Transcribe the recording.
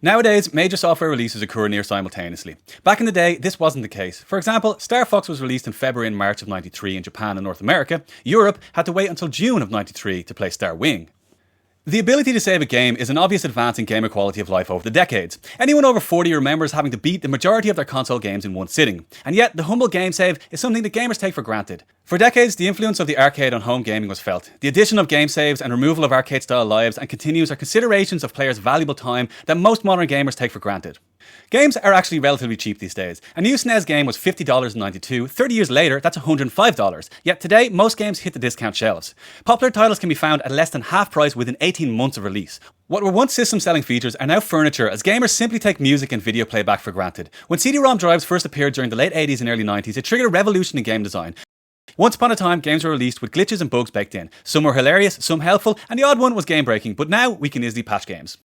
Nowadays, major software releases occur near simultaneously. Back in the day, this wasn't the case. For example, Star Fox was released in February and March of '93 in Japan and North America. Europe had to wait until June of '93 to play Star Wing. The ability to save a game is an obvious advance in gamer quality of life over the decades. Anyone over 40 remembers having to beat the majority of their console games in one sitting. And yet, the humble game save is something that gamers take for granted. For decades, the influence of the arcade on home gaming was felt. The addition of game saves and removal of arcade-style lives and continues are considerations of players' valuable time that most modern gamers take for granted. Games are actually relatively cheap these days. A new SNES game was $50 in '92, 30 years later that's $105, yet today most games hit the discount shelves. Popular titles can be found at less than half price within 18 months of release. What were once system-selling features are now furniture as gamers simply take music and video playback for granted. When CD-ROM drives first appeared during the late 80s and early 90s, it triggered a revolution in game design. Once upon a time, games were released with glitches and bugs baked in. Some were hilarious, some helpful, and the odd one was game-breaking, but now we can easily patch games.